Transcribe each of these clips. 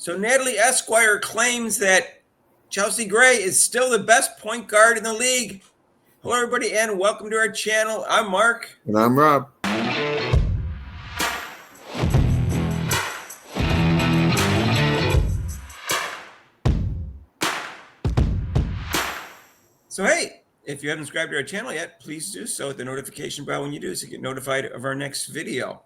So Natalie Esquire claims that Chelsea Gray is still the best point guard in the league. Hello, everybody, and welcome to our channel. I'm Mark. And I'm Rob. So, hey, if you haven't subscribed to our channel yet, please do so with the notification bell when you do so you get notified of our next video.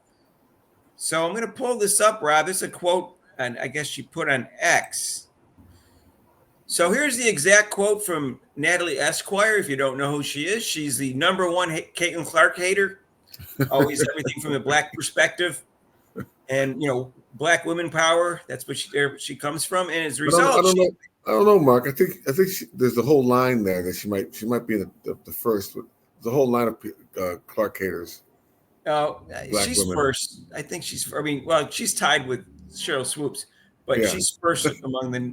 So I'm going to pull this up, Rob. This is a quote, and I guess she put on X. So here's the exact quote from Natalie Esquire. If you don't know who she is, she's the number one Caitlin Clark hater. Always everything from the black perspective, and black women power. That's what she comes from. And as a result, I don't know, Mark. I think there's a whole line there that she might be the first. There's a whole line of Clark haters. She's women. First. I think she's. I mean, well, she's tied with Cheryl Swoops, but yeah. She's first among the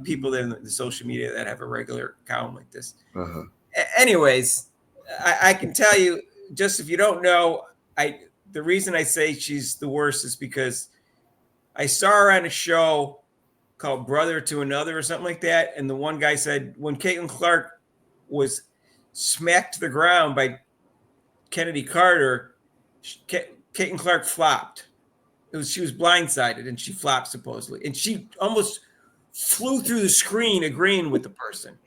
people in the social media that have a regular account like this. Uh-huh. Anyways, I can tell you, just if you don't know, the reason I say she's the worst is because I saw her on a show called Brother to Another or something like that, and the one guy said when Caitlin Clark was smacked to the ground by Kennedy Carter, Caitlin Clark flopped. She was blindsided and she flopped supposedly, and she almost flew through the screen agreeing with the person.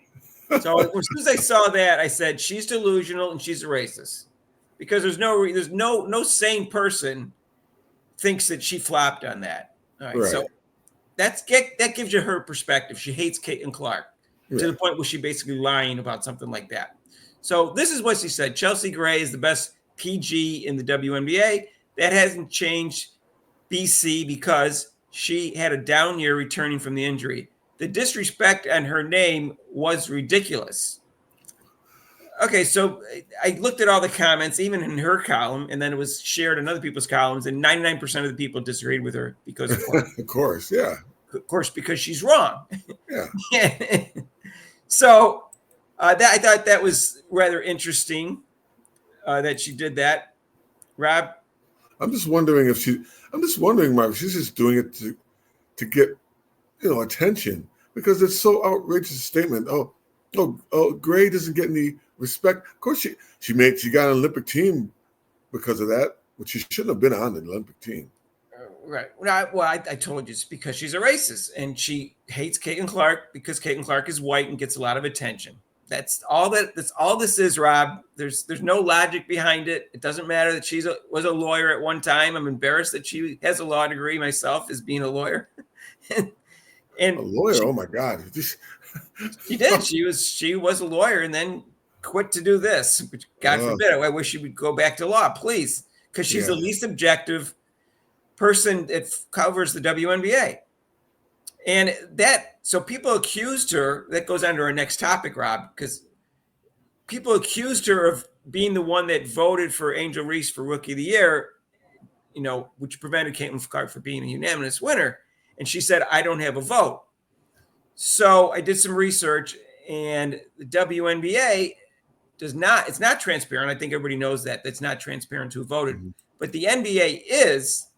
So as soon as I saw that, I said she's delusional and she's a racist, because there's no sane person thinks that she flopped on that. All right. So that gives you her perspective. She hates Caitlin Clark to the point where she basically lying about something like that. So this is what she said. Chelsea Gray is the best PG in the WNBA. That hasn't changed BC because she had a down year returning from the injury. The disrespect on her name was ridiculous. Okay, so I looked at all the comments, even in her column, and then it was shared in other people's columns, and 99% of the people disagreed with her because of what? Of course, yeah. Of course, because she's wrong. Yeah. So I thought that was rather interesting that she did that. Rob? I'm just wondering, Mark, if she's just doing it to get, attention, because it's so outrageous a statement. Oh, Gray doesn't get any respect. Of course, she got an Olympic team because of that, which she shouldn't have been on the Olympic team. Right. Well, I told you it's because she's a racist, and she hates Caitlin Clark because Caitlin Clark is white and gets a lot of attention. That's all this is, Rob. There's no logic behind it. It doesn't matter that she was a lawyer at one time. I'm embarrassed that she has a law degree myself as being a lawyer. And a lawyer? Oh my God. She did. She was a lawyer and then quit to do this. God forbid. I wish she would go back to law, please, because she's the least objective person that covers the WNBA. And so people accused her. That goes on to our next topic, Rob, because people accused her of being the one that voted for Angel Reese for Rookie of the Year, which prevented Caitlin Clark from being a unanimous winner. And she said, I don't have a vote. So I did some research, and the WNBA it's not transparent. I think everybody knows that. It's not transparent who voted. Mm-hmm. But the NBA is.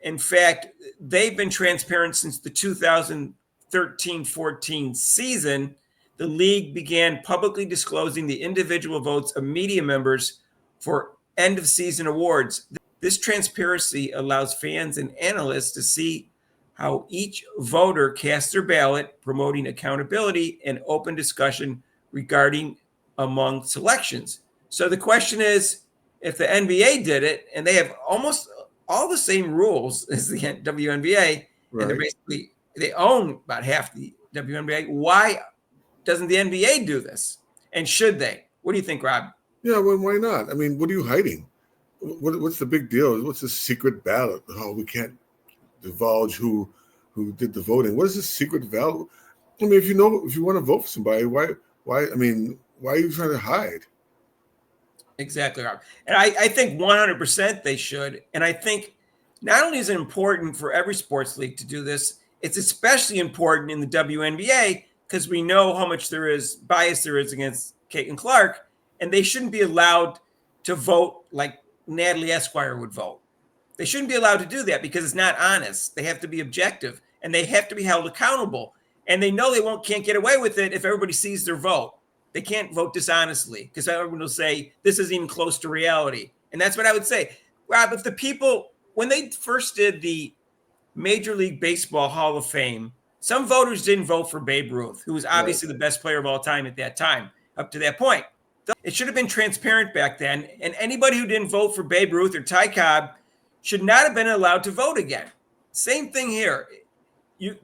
In fact, they've been transparent since the 2013-14 season. The league began publicly disclosing the individual votes of media members for end-of-season awards. This transparency allows fans and analysts to see how each voter casts their ballot, promoting accountability and open discussion regarding among selections. So the question is, if the NBA did it, and they have almost all the same rules as the WNBA, and they own about half the WNBA, why doesn't the NBA do this? And should they? What do you think, Rob? Yeah, well, why not? I mean, what are you hiding? What's the big deal? What's the secret ballot? Oh, we can't divulge who did the voting. What is this secret ballot? I mean, if you want to vote for somebody, why are you trying to hide? Exactly, Rob. And I think 100% they should. And I think not only is it important for every sports league to do this, it's especially important in the WNBA because we know how much bias there is against Caitlin Clark, and they shouldn't be allowed to vote like Natalie Esquire would vote. They shouldn't be allowed to do that because it's not honest. They have to be objective and they have to be held accountable. And they know they can't get away with it if everybody sees their vote. They can't vote dishonestly because everyone will say this isn't even close to reality. And that's what I would say. Rob, if the people, when they first did the Major League Baseball Hall of Fame, some voters didn't vote for Babe Ruth, who was obviously the best player of all time at that time, up to that point. It should have been transparent back then. And anybody who didn't vote for Babe Ruth or Ty Cobb should not have been allowed to vote again. Same thing here.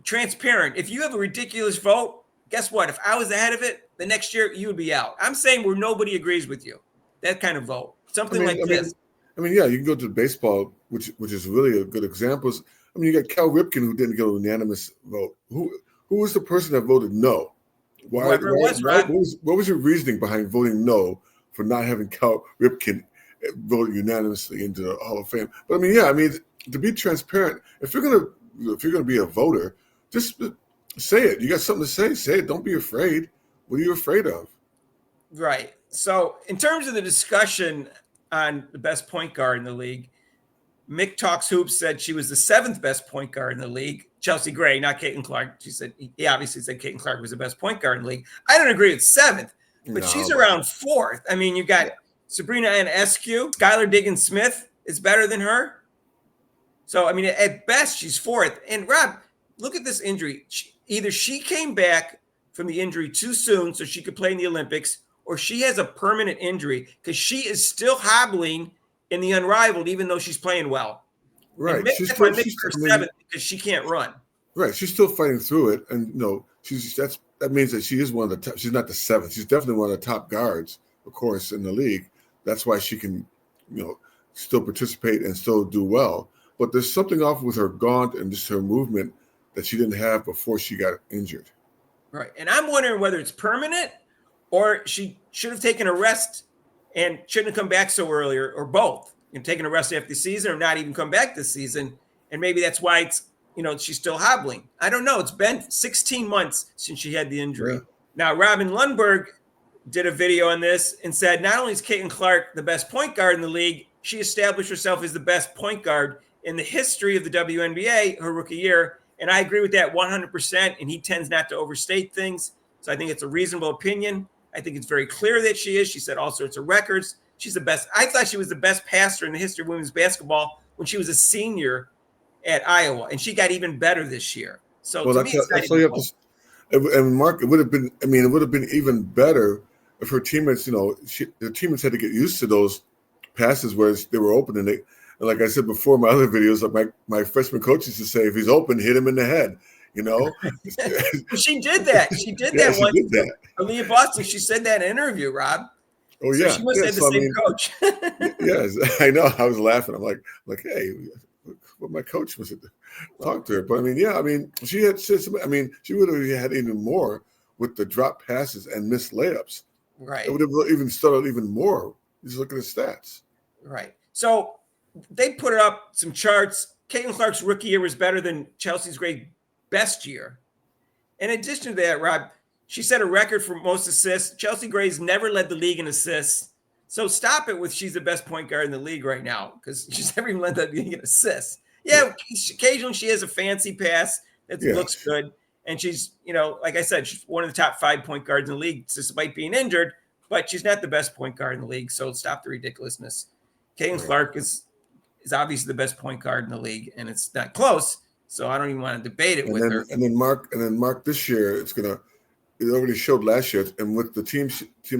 Transparent. If you have a ridiculous vote, guess what? If I was ahead of it, the next year you would be out. I'm saying where nobody agrees with you. That kind of vote. Something like this. Yeah, you can go to baseball, which is really a good example. I mean, you got Cal Ripken, who didn't get a unanimous vote. Who was the person that voted no? What was your reasoning behind voting no for not having Cal Ripken voted unanimously into the Hall of Fame? But to be transparent, if you're gonna be a voter, just say it. You got something to say, say it. Don't be afraid. What are you afraid of? Right. So in terms of the discussion on the best point guard in the league, Mick Talks Hoops said she was the 7th best point guard in the league. Chelsea Gray, not Caitlin Clark. He obviously said Caitlin Clark was the best point guard in the league. I don't agree with 7th, but she's around 4th. I mean, you got Sabrina Ionescu, Skylar Diggins-Smith is better than her. So, I mean, at best, she's 4th. And Rob, look at this injury. Either she came back from the injury too soon so she could play in the Olympics, or she has a permanent injury because she is still hobbling in the Unrivaled, even though she's playing well. Right. She's her 7th because she can't run. Right. She's still fighting through it. And, that means that she is one of the top. She's not the 7th. She's definitely one of the top guards, of course, in the league. That's why she can, still participate and still do well. But there's something off with her gaunt and just her movement that she didn't have before she got injured. Right. And I'm wondering whether it's permanent or she should have taken a rest and shouldn't have come back so early, or both, taking a rest after the season or not even come back this season. And maybe that's why it's, she's still hobbling. I don't know. It's been 16 months since she had the injury. Yeah. Now, Robin Lundberg did a video on this and said, not only is Caitlin Clark the best point guard in the league, she established herself as the best point guard in the history of the WNBA her rookie year. And I agree with that 100%. And he tends not to overstate things. So I think it's a reasonable opinion. I think it's very clear that she is. She set all sorts of records. She's the best. I thought she was the best passer in the history of women's basketball when she was a senior at Iowa. And she got even better this year. So to me, it's not even and Mark, it would have been even better if her teammates, the teammates had to get used to those passes where they were open. And like I said before in my other videos, like my freshman coach used to say, if he's open, hit him in the head. She did that. She did that once. Did that. Aaliyah Boston, she said that in an interview, Rob. Oh, yeah. So she must have the same coach. Yes, I know. I was laughing. I'm like, hey, what my coach was talk to her. But she had she would have had even more with the drop passes and missed layups. Right. It would have even started even more. Just look at the stats. Right. So they put up some charts. Caitlin Clark's rookie year was better than Chelsea's great best year. In addition to that, Rob, she set a record for most assists. Chelsea Gray's never led the league in assists. So stop it with she's the best point guard in the league right now because she's never even led the league in assists. Yeah, occasionally she has a fancy pass that looks good. And she's, like I said, she's one of the top 5 point guards in the league despite being injured, but she's not the best point guard in the league. So stop the ridiculousness. Caitlin Clark is obviously the best point guard in the league, and it's not close. So I don't even want to debate it with her. And then Mark, this year it already showed last year, and with the team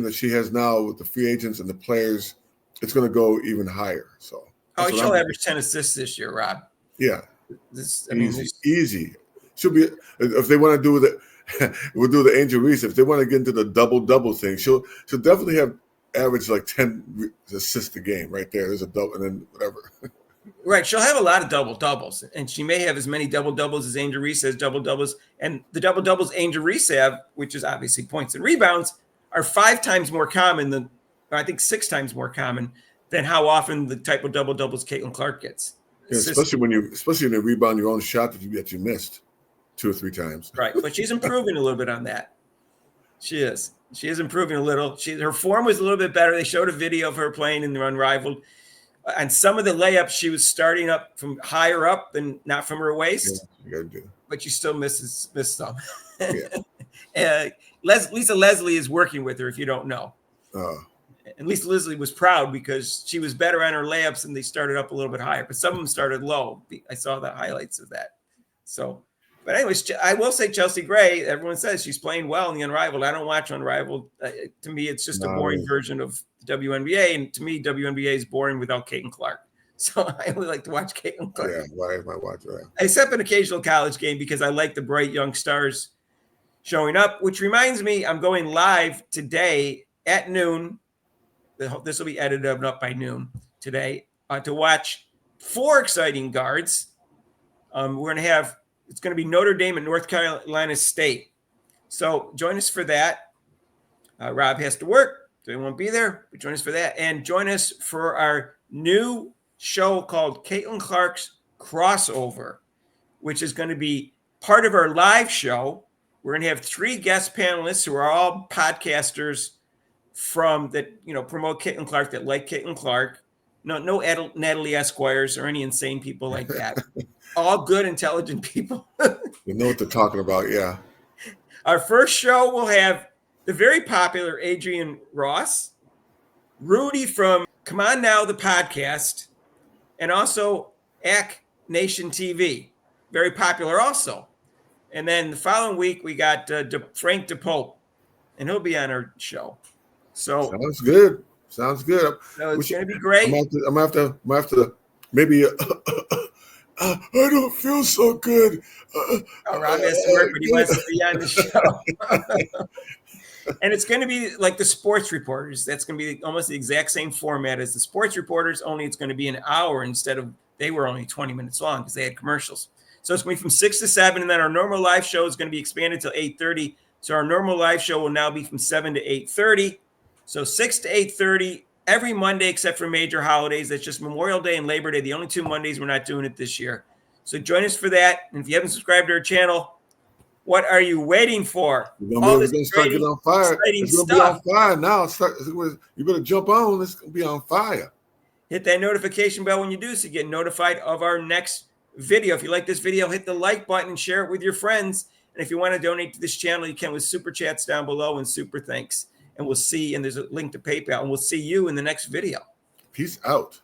that she has now with the free agents and the players, it's going to go even higher. So she'll average 10 assists this year, Rob. Yeah, easy. She'll be if they want to do we'll do the Angel Reese. If they want to get into the double thing, she'll definitely have average like 10 assists a game right there. There's a double, and then whatever. Right. She'll have a lot of double-doubles, and she may have as many double-doubles as Angel Reese has double-doubles. And the double-doubles Angel Reese have, which is obviously points and rebounds, are 5 times more common than, or I think 6 times more common than how often the type of double-doubles Caitlin Clark gets. Yeah, especially when you rebound your own shot that you missed 2 or 3 times. Right. But she's improving a little bit on that. She is. She is improving a little. Her form was a little bit better. They showed a video of her playing in the Unrivaled. On some of the layups, she was starting up from higher up than not from her waist, but she still missed some. Yeah. Lisa Leslie is working with her, if you don't know. And Lisa Leslie was proud because she was better on her layups and they started up a little bit higher, but some of them started low. I saw the highlights of that. So, but anyways, I will say Chelsea Gray, everyone says she's playing well in the Unrivaled. I don't watch Unrivaled. To me, it's just a boring version of WNBA. And to me, WNBA is boring without Caitlin Clark. So I only like to watch Caitlin Clark. Yeah, why am I watching that? Except an occasional college game because I like the bright young stars showing up, which reminds me, I'm going live today at noon. This will be edited up by noon today to watch 4 exciting guards. We're going to have, it's going to be Notre Dame and North Carolina State. So join us for that. Rob has to work, so he won't be there, but join us for that. And join us for our new show called Caitlin Clark's Crossover, which is going to be part of our live show. We're going to have 3 guest panelists who are all podcasters from that, promote Caitlin Clark, that like Caitlin Clark. No Natalie Esquires or any insane people like that. All good, intelligent people. You know what they're talking about, yeah. Our first show will have the very popular Adrian Ross, Rudy from Come On Now, the podcast, and also AC Nation TV. Very popular also. And then the following week, we got Frank DePope, and he'll be on our show. So sounds good. So it's going to be great. I'm gonna have to maybe. I don't feel so good. Rob has to work, but he wants to be on the show. And it's going to be like the sports reporters. That's going to be almost the exact same format as the sports reporters, only it's going to be an hour instead of, they were only 20 minutes long because they had commercials. So it's going to be from 6 to 7, and then our normal live show is going to be expanded till 8:30. So our normal live show will now be from 7 to 8:30. So 6 to 8:30 every Monday except for major holidays. That's just Memorial Day and Labor Day, the only 2 Mondays we're not doing it this year. So join us for that. And if you haven't subscribed to our channel, what are you waiting for? All this start getting on fire. It's going to be on fire now. You better jump on. It's going to be on fire. Hit that notification bell when you do so you get notified of our next video. If you like this video, hit the like button and share it with your friends. And if you want to donate to this channel, you can with super chats down below and super thanks. And we'll see, and there's a link to PayPal, and we'll see you in the next video. Peace out.